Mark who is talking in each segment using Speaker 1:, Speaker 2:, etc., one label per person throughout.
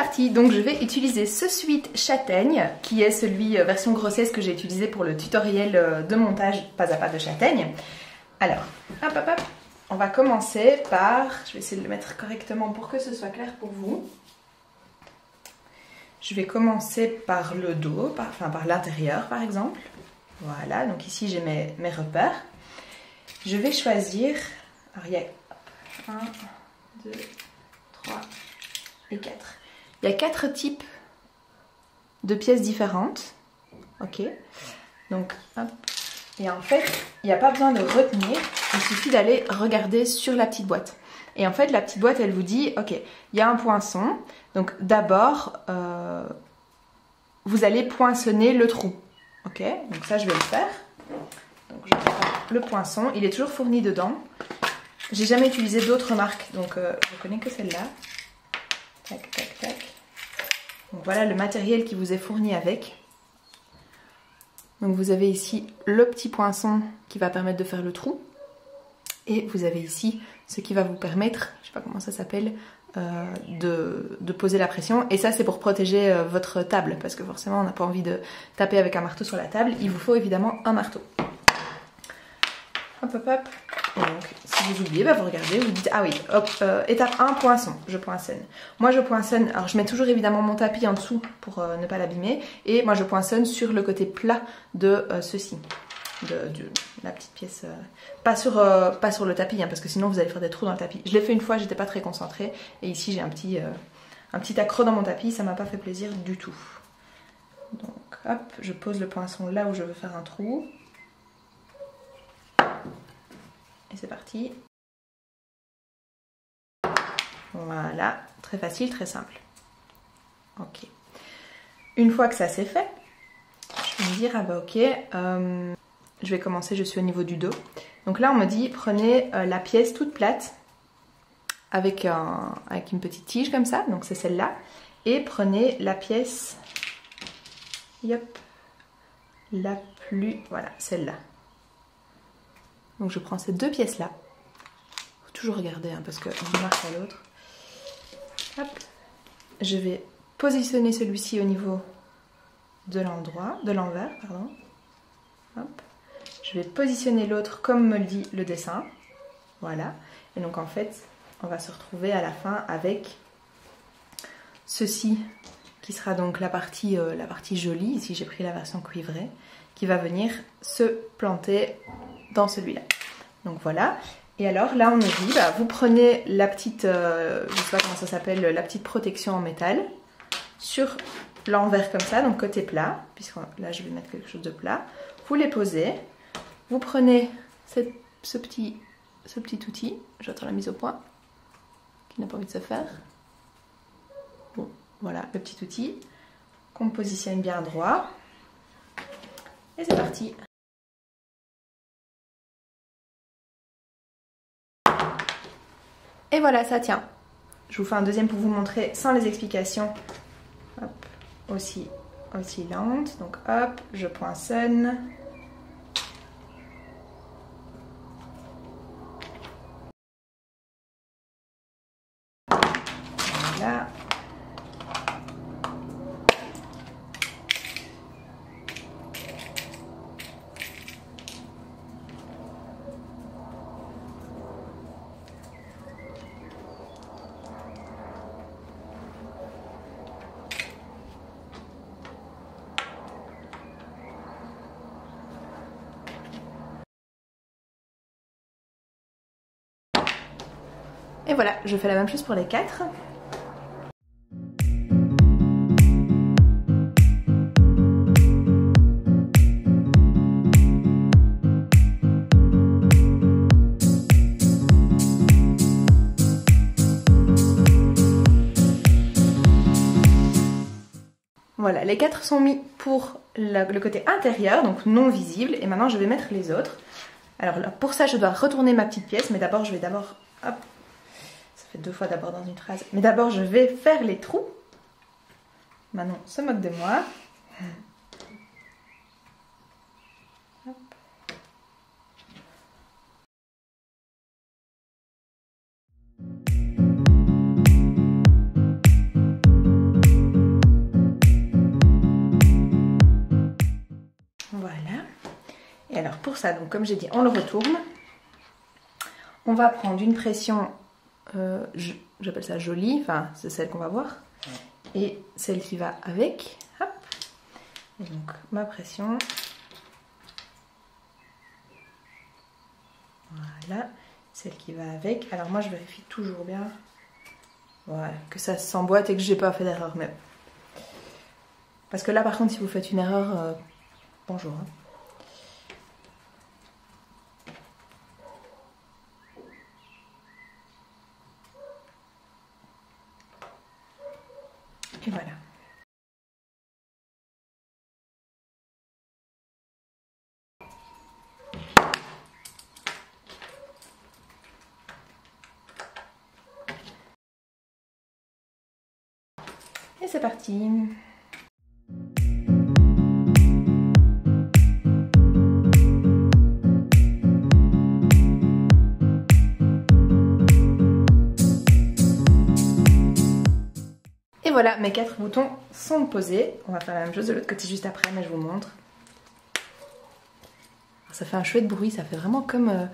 Speaker 1: parti, donc je vais utiliser ce sweat châtaigne qui est celui version grossesse que j'ai utilisé pour le tutoriel de montage pas à pas de châtaigne. Alors, hop hop hop, on va commencer par, je vais essayer de le mettre correctement pour que ce soit clair pour vous. Je vais commencer par le dos, par l'intérieur par exemple. Voilà, donc ici j'ai mes repères. Je vais choisir, alors il y a 1, 2, 3 et 4. Il y a 4 types de pièces différentes. Ok, donc hop. Et en fait, il n'y a pas besoin de retenir, il suffit d'aller regarder sur la petite boîte. Et en fait, la petite boîte, elle vous dit, ok, il y a un poinçon. Donc d'abord, vous allez poinçonner le trou. Ok, donc ça, je vais le faire. Donc je prends le poinçon, il est toujours fourni dedans. J'ai jamais utilisé d'autres marques, donc je connais que celle-là. Tac, tac, tac. Donc voilà le matériel qui vous est fourni avec. Donc vous avez ici le petit poinçon qui va permettre de faire le trou. Et vous avez ici ce qui va vous permettre, je sais pas comment ça s'appelle, de poser la pression. Et ça c'est pour protéger votre table, parce que forcément on n'a pas envie de taper avec un marteau sur la table. Il vous faut évidemment un marteau. Hop hop hop. Et donc si vous oubliez, bah, vous regardez, vous dites ah oui, hop, étape 1, poinçon, je poinçonne. Moi je poinçonne, alors je mets toujours évidemment mon tapis en dessous pour ne pas l'abîmer. Et moi je poinçonne sur le côté plat de ceci, de la petite pièce, pas sur le tapis, hein, parce que sinon vous allez faire des trous dans le tapis. Je l'ai fait une fois, j'étais pas très concentrée. Et ici j'ai un petit accroc dans mon tapis, ça m'a pas fait plaisir du tout. Donc hop, je pose le poinçon là où je veux faire un trou. Et c'est parti. Voilà, très facile, très simple. Ok. Une fois que ça c'est fait, je vais me dire, ah bah ok, je vais commencer, je suis au niveau du dos. Donc là on me dit, prenez la pièce toute plate, avec une petite tige comme ça, donc c'est celle-là. Et prenez la pièce, yop, la plus, voilà, celle-là. Donc je prends ces deux pièces-là. Faut toujours regarder hein, parce que d'une marque à l'autre. Hop. Je vais positionner celui-ci au niveau de l'envers, pardon. Hop. Je vais positionner l'autre comme me le dit le dessin. Voilà. Et donc en fait, on va se retrouver à la fin avec ceci qui sera donc la partie jolie. Ici j'ai pris la version cuivrée qui va venir se planter dans celui-là. Donc voilà. Et alors là on nous dit, bah, vous prenez la petite, je sais pas comment ça s'appelle, la petite protection en métal sur l'envers comme ça, donc côté plat, puisque là je vais mettre quelque chose de plat. Vous les posez, vous prenez ce petit outil, j'attends la mise au point, qui n'a pas envie de se faire. Bon, voilà le petit outil qu'on positionne bien droit. Et c'est parti. Et voilà, ça tient. Je vous fais un deuxième pour vous montrer sans les explications. Hop, aussi lente. Donc hop, je poinçonne. Voilà. Et voilà, je fais la même chose pour les 4. Voilà, les 4 sont mis pour le côté intérieur, donc non visible. Et maintenant, je vais mettre les autres. Alors là, pour ça, je dois retourner ma petite pièce. Mais d'abord, je vais hop, ça fait 2 fois d'abord dans une phrase. Mais d'abord, je vais faire les trous. Manon se moque de moi. Hop. alors pour ça, donc comme j'ai dit, on le retourne. On va prendre une pression, j'appelle ça jolie, enfin c'est celle qu'on va voir. Et celle qui va avec, hop. Et donc ma pression. Voilà, celle qui va avec. Alors moi je vérifie toujours bien, voilà, que ça s'emboîte et que j'ai pas fait d'erreur même. Parce que là par contre si vous faites une erreur, bonjour. Hein. Et voilà. Et c'est parti. Et voilà, mes 4 boutons sont posés. On va faire la même chose de l'autre côté juste après, mais je vous montre. Alors, ça fait un chouette bruit, ça fait vraiment comme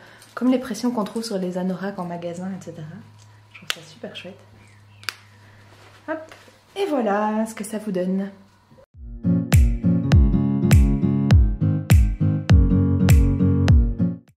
Speaker 1: les pressions qu'on trouve sur les anoraks en magasin, etc. Je trouve ça super chouette. Hop, et voilà ce que ça vous donne.